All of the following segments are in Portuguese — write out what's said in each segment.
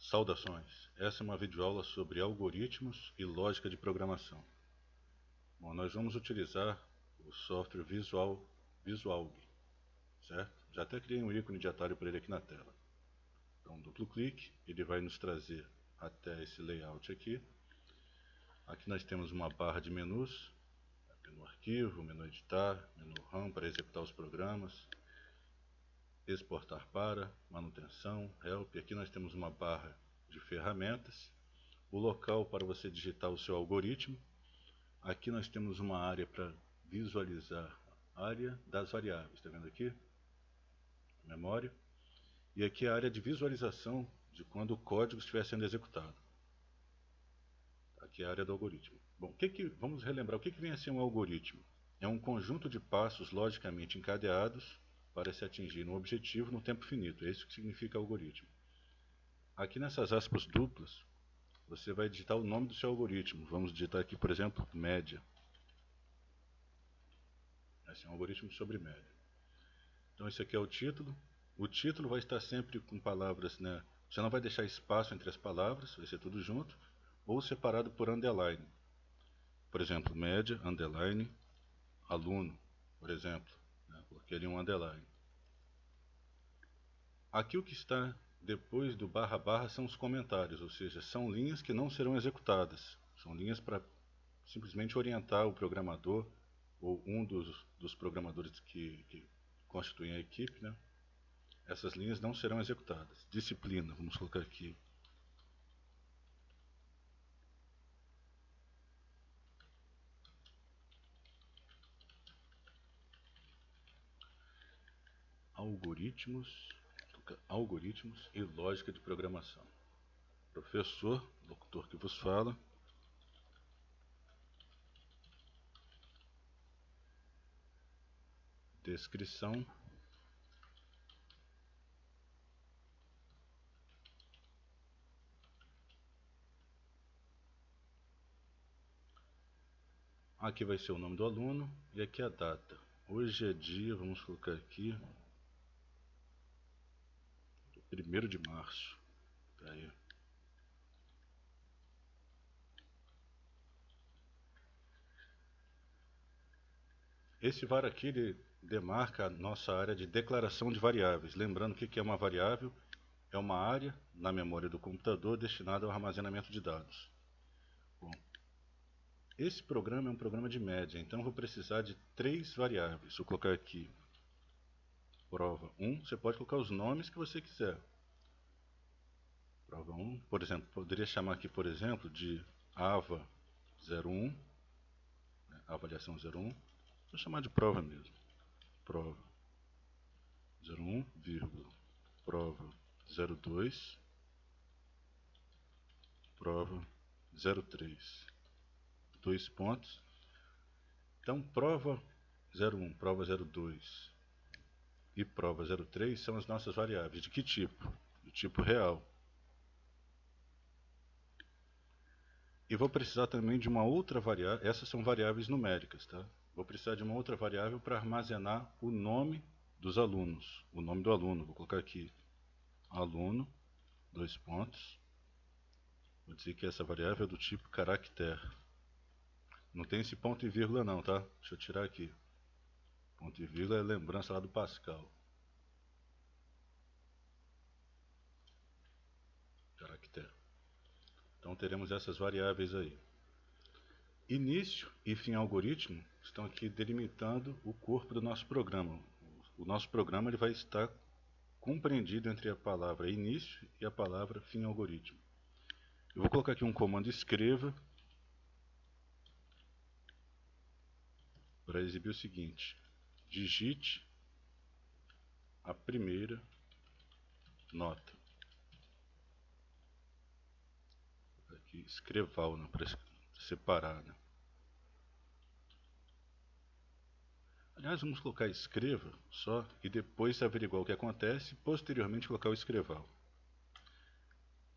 Saudações! Essa é uma videoaula sobre algoritmos e lógica de programação. Bom, nós vamos utilizar o software Visualg, certo? Já até criei um ícone de atalho para ele aqui na tela. Então, duplo clique, ele vai nos trazer até esse layout aqui. Aqui nós temos uma barra de menus, menu arquivo, menu editar, menu RAM para executar os programas, exportar para, manutenção, help. Aqui nós temos uma barra de ferramentas, o local para você digitar o seu algoritmo. Aqui nós temos uma área para visualizar a área das variáveis, está vendo aqui? Memória. E aqui a área de visualização de quando o código estiver sendo executado. Aqui é a área do algoritmo. Bom, vamos relembrar o que vem a ser um algoritmo. É um conjunto de passos logicamente encadeados para se atingir um objetivo no tempo finito. É isso que significa algoritmo. Aqui nessas aspas duplas, você vai digitar o nome do seu algoritmo. Vamos digitar aqui, por exemplo, média. Esse é um algoritmo sobre média. Então esse aqui é o título. O título vai estar sempre com palavras, né? Você não vai deixar espaço entre as palavras, vai ser tudo junto, ou separado por underline. Por exemplo, média, underline, aluno, por exemplo. Né? Coloquei ali um underline. Aqui o que está depois do barra barra são os comentários, ou seja, são linhas que não serão executadas. São linhas para simplesmente orientar o programador ou um dos programadores que constituem a equipe, né? Essas linhas não serão executadas. Disciplina, vamos colocar aqui. Algoritmos e lógica de programação. Professor, locutor que vos fala. Descrição. Aqui vai ser o nome do aluno e aqui a data. Hoje é dia, vamos colocar aqui, 1º de março. Tá aí. Esse var aqui ele demarca a nossa área de declaração de variáveis. Lembrando que o que é uma variável? É uma área na memória do computador destinada ao armazenamento de dados. Bom, esse programa é um programa de média, então eu vou precisar de 3 variáveis. Vou colocar aqui prova 1, você pode colocar os nomes que você quiser. Prova 1, por exemplo, poderia chamar aqui, por exemplo, de AVA 01, né, avaliação 01, vou chamar de prova mesmo. Prova 01, vírgula, prova 02, prova 03. 2 pontos. Então, prova 01, prova 02 e prova 03 são as nossas variáveis. De que tipo? Do tipo real. E vou precisar também de uma outra variável. Essas são variáveis numéricas, tá? Vou precisar de uma outra variável para armazenar o nome dos alunos. O nome do aluno. Vou colocar aqui aluno, 2 pontos. Vou dizer que essa variável é do tipo caractere. Não tem esse ponto e vírgula não, tá? Deixa eu tirar aqui. Ponto e vírgula é lembrança lá do Pascal. Caractere. Então teremos essas variáveis aí. Início e fim algoritmo estão aqui delimitando o corpo do nosso programa. O nosso programa ele vai estar compreendido entre a palavra início e a palavra fim algoritmo. Eu vou colocar aqui um comando escreva para exibir o seguinte: digite a primeira nota. Aqui escreval, né, para separar, né? Aliás, vamos colocar escreva só e depois averiguar o que acontece, posteriormente colocar o escreval.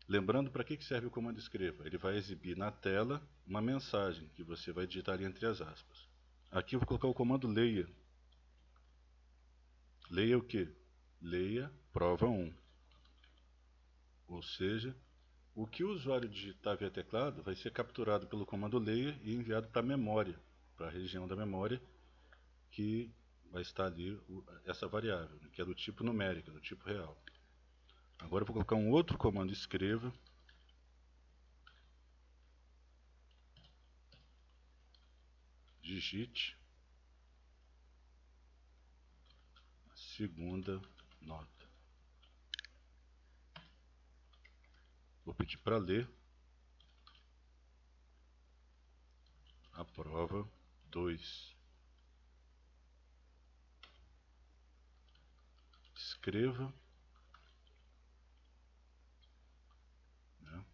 Lembrando para que serve o comando escreva. Ele vai exibir na tela uma mensagem que você vai digitar ali entre as aspas. Aqui eu vou colocar o comando leia. Leia o que? Leia prova 1. Ou seja, O que o usuário digitar via teclado vai ser capturado pelo comando layer e enviado para a memória, para a região da memória que vai estar ali essa variável, que é do tipo numérica, do tipo real. Agora eu vou colocar um outro comando escreva, digite a segunda nota. Vou pedir para ler a prova 2. Escreva, né?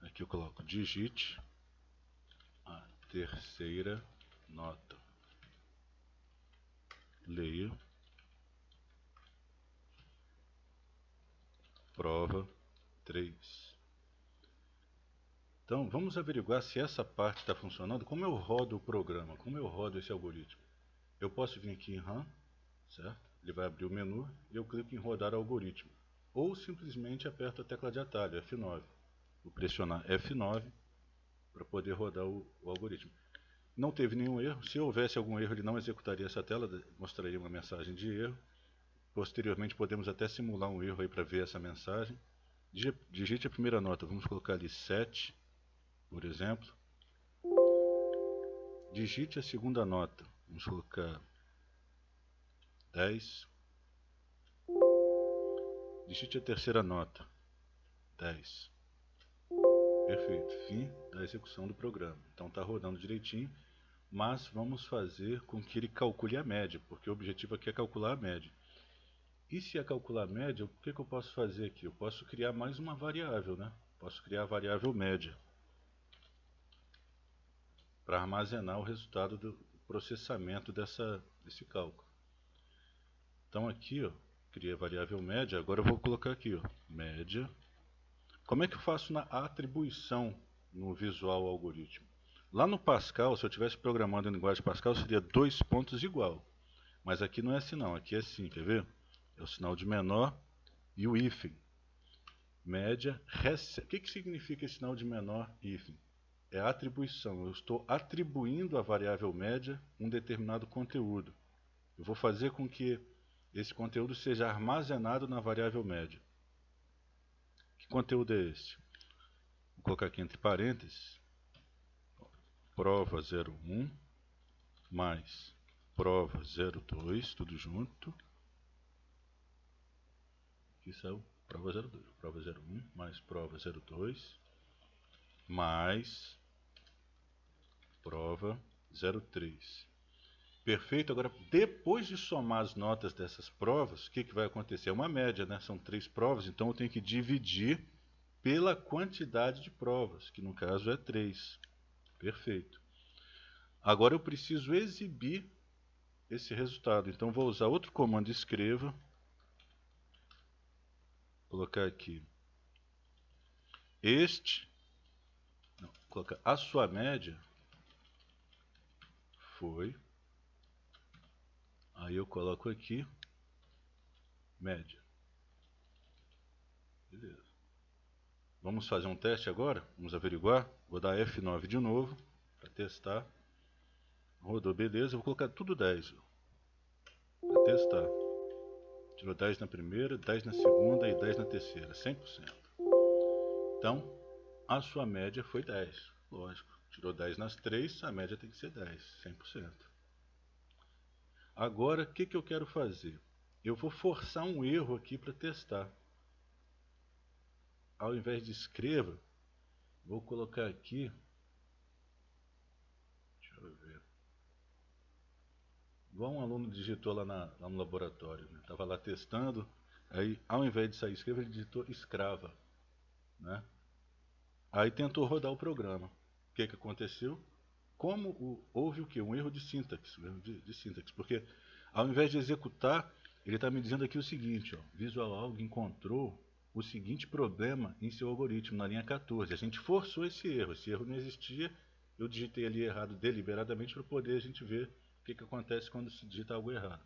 Aqui eu coloco digite a terceira nota. Leia prova 3. Então, vamos averiguar se essa parte está funcionando. Como eu rodo o programa? Como eu rodo esse algoritmo? Eu posso vir aqui em Run, certo? Ele vai abrir o menu e eu clico em rodar algoritmo. Ou simplesmente aperto a tecla de atalho, F9. Vou pressionar F9 para poder rodar o algoritmo. Não teve nenhum erro. Se houvesse algum erro, ele não executaria essa tela, mostraria uma mensagem de erro. Posteriormente, podemos até simular um erro aí para ver essa mensagem. Digite a primeira nota, vamos colocar ali 7, por exemplo. Digite a segunda nota, vamos colocar 10. Digite a terceira nota, 10. Perfeito, fim da execução do programa. Então está rodando direitinho, mas vamos fazer com que ele calcule a média, porque o objetivo aqui é calcular a média. E se é calcular a média, o que eu posso fazer aqui? Eu posso criar mais uma variável, né? Posso criar a variável média para armazenar o resultado do processamento desse cálculo. Então aqui, ó, criei a variável média, agora eu vou colocar aqui, ó, média. Como é que eu faço na atribuição no visual algoritmo? Lá no Pascal, se eu estivesse programando em linguagem Pascal, seria 2 pontos igual. Mas aqui não é assim não, aqui é assim, quer ver? É o sinal de menor e o hífen. Média, o que significa esse sinal de menor hífen? É a atribuição, eu estou atribuindo à variável média um determinado conteúdo. Eu vou fazer com que esse conteúdo seja armazenado na variável média. Que conteúdo é esse? Vou colocar aqui entre parênteses, prova 01 mais prova 02, tudo junto. Aqui saiu prova 02, prova 01 mais prova 02 mais prova 03. Perfeito, agora depois de somar as notas dessas provas, o que vai acontecer? É uma média, né? São 3 provas, então eu tenho que dividir pela quantidade de provas, que no caso é 3. Perfeito. Agora eu preciso exibir esse resultado, então vou usar outro comando escreva, colocar aqui colocar a sua média foi, aí eu coloco aqui média. Beleza. Vamos fazer um teste agora? Vamos averiguar? Vou dar F9 de novo para testar. Rodou, beleza. Vou colocar tudo 10 para testar. Tirou 10 na primeira, 10 na segunda e 10 na terceira, 100%. Então, a sua média foi 10. Lógico, tirou 10 nas 3, a média tem que ser 10, 100%. Agora, o que eu quero fazer? Eu vou forçar um erro aqui para testar. Ao invés de escreva, vou colocar aqui, deixa eu ver, igual um aluno digitou lá no laboratório, estava lá testando, aí ao invés de sair escreva, ele digitou escrava, né? Aí tentou rodar o programa. O que aconteceu? Houve o que? Um erro de sintaxe, porque ao invés de executar, ele está me dizendo aqui o seguinte, ó, VisualAlg encontrou o seguinte problema em seu algoritmo, na linha 14. A gente forçou esse erro não existia, eu digitei ali errado deliberadamente para poder a gente ver o que acontece quando se digita algo errado.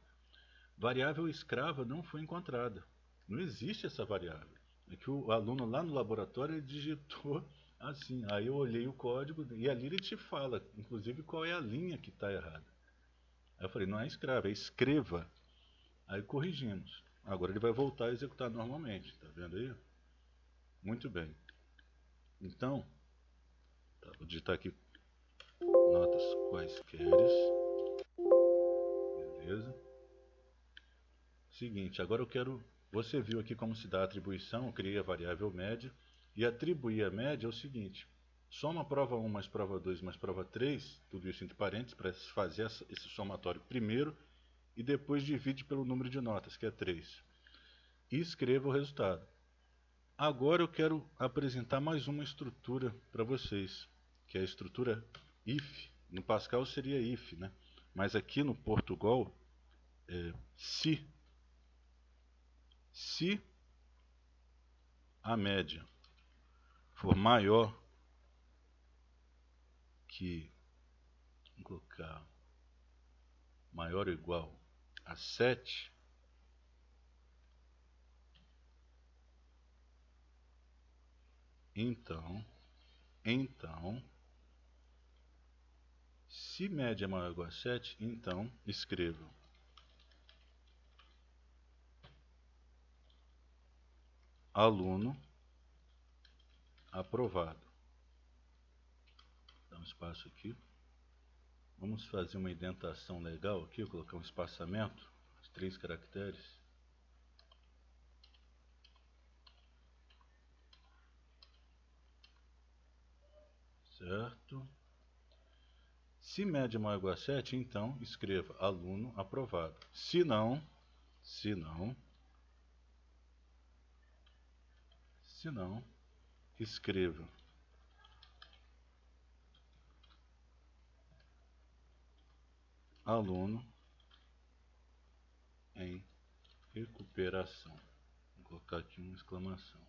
Variável escrava não foi encontrada, não existe essa variável. É que o aluno lá no laboratório ele digitou assim. Aí eu olhei o código e ali ele te fala, inclusive, qual é a linha que está errada. Aí eu falei, não é escrava, é escreva. Aí corrigimos. Agora ele vai voltar a executar normalmente, tá vendo aí? Muito bem. Então, tá, vou digitar aqui notas quaisqueres. Beleza. Seguinte, agora eu quero... Você viu aqui como se dá a atribuição, eu criei a variável média. E atribuir a média é o seguinte, soma prova 1 mais prova 2 mais prova 3, tudo isso entre parênteses, para fazer esse somatório primeiro, e depois divide pelo número de notas, que é 3. E escreva o resultado. Agora eu quero apresentar mais uma estrutura para vocês, que é a estrutura if. No Pascal seria if, né? Mas aqui no Portugal é se. Se a média for maior que, vamos colocar, maior ou igual a 7, então, se média é maior ou igual a 7, então escreva aluno aprovado. Dá um espaço aqui. Vamos fazer uma indentação legal aqui, vou colocar um espaçamento, 3 caracteres. Certo? Se média é maior ou igual a 7, então escreva aluno aprovado. Se não, escreva aluno em recuperação. Vou colocar aqui uma exclamação.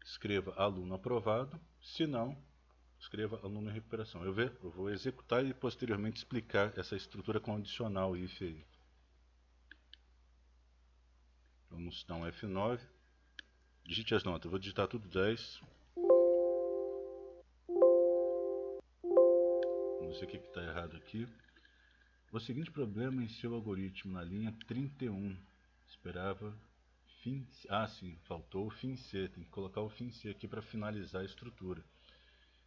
Escreva aluno aprovado. Se não, escreva aluno em recuperação. Eu vou executar e posteriormente explicar essa estrutura condicional if aí. Vamos dar um F9. Digite as notas. Eu vou digitar tudo 10. Não sei o que está errado aqui. O seguinte problema em seu algoritmo na linha 31. Esperava fim... Ah, sim, faltou o fim C. Tem que colocar o fim C aqui para finalizar a estrutura.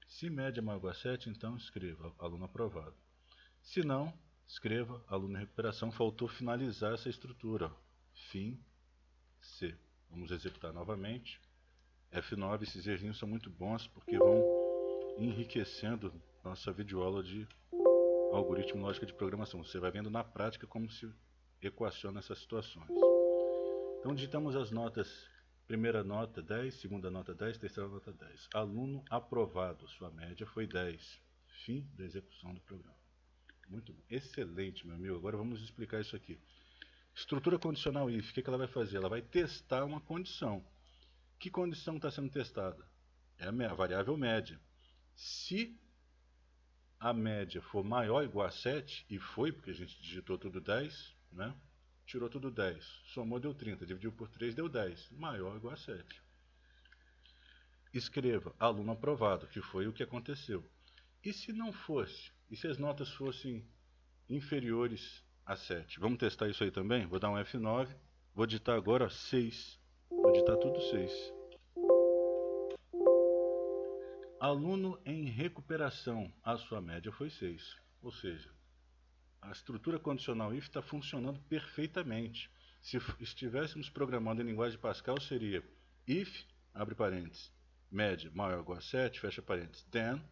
Se média é maior ou igual a 7, então escreva aluno aprovado. Se não, escreva aluno em recuperação. Faltou finalizar essa estrutura. Fim C. Vamos executar novamente. F9, esses errinhos são muito bons porque vão enriquecendo nossa videoaula de algoritmo lógica de programação. Você vai vendo na prática como se equaciona essas situações. Então digitamos as notas, primeira nota 10, segunda nota 10, terceira nota 10. Aluno aprovado, sua média foi 10. Fim da execução do programa. Muito bom. Excelente, meu amigo. Agora vamos explicar isso aqui. Estrutura condicional if, o que ela vai fazer? Ela vai testar uma condição. Que condição está sendo testada? É a variável média. Se a média for maior ou igual a 7, e foi, porque a gente digitou tudo 10, né? Tirou tudo 10, somou deu 30, dividiu por 3 deu 10, maior ou igual a 7. Escreva aluno aprovado, que foi o que aconteceu. E se não fosse? E se as notas fossem inferiores a 7? Vamos testar isso aí também? Vou dar um F9, vou digitar agora 6, vou digitar tudo 6. Aluno em recuperação, a sua média foi 6. Ou seja, a estrutura condicional if está funcionando perfeitamente. Se estivéssemos programando em linguagem Pascal, seria if, abre parênteses, média maior ou igual a 7, fecha parênteses, then,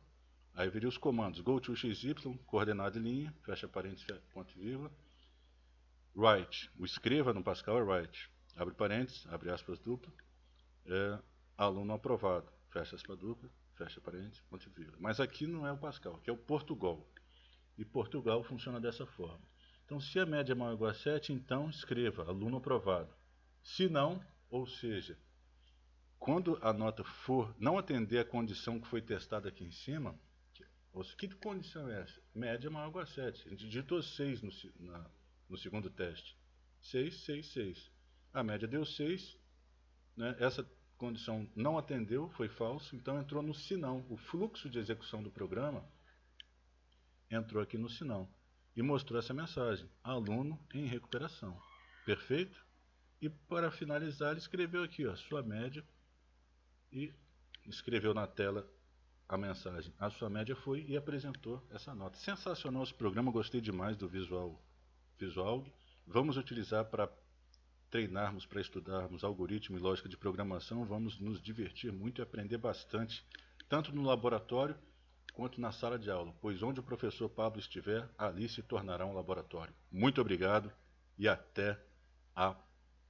aí viria os comandos go to xy, coordenada e linha, fecha parênteses, ponto e vírgula, write, o escreva no Pascal é write, abre parênteses, abre aspas dupla, aluno aprovado, fecha aspas dupla, fecha parênteses, ponto e vírgula. Mas aqui não é o Pascal, aqui é o Portugal. E Portugal funciona dessa forma. Então, se a média é maior ou igual a 7, então escreva aluno aprovado. Se não, ou seja, quando a nota for não atender a condição que foi testada aqui em cima, que condição é essa? Média é maior ou igual a 7. A gente digitou 6 na no segundo teste? 6, 6, 6. A média deu 6, né? Essa condição não atendeu, foi falso, então entrou no sinão. O fluxo de execução do programa entrou aqui no sinão e mostrou essa mensagem: aluno em recuperação. Perfeito? E para finalizar, ele escreveu aqui, ó, sua média, e escreveu na tela a mensagem: a sua média foi, e apresentou essa nota. Sensacional esse programa, gostei demais do Visualg. Vamos utilizar para treinarmos, para estudarmos algoritmo e lógica de programação. Vamos nos divertir muito e aprender bastante, tanto no laboratório quanto na sala de aula, pois onde o professor Pablo estiver, ali se tornará um laboratório. Muito obrigado e até a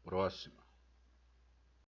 próxima.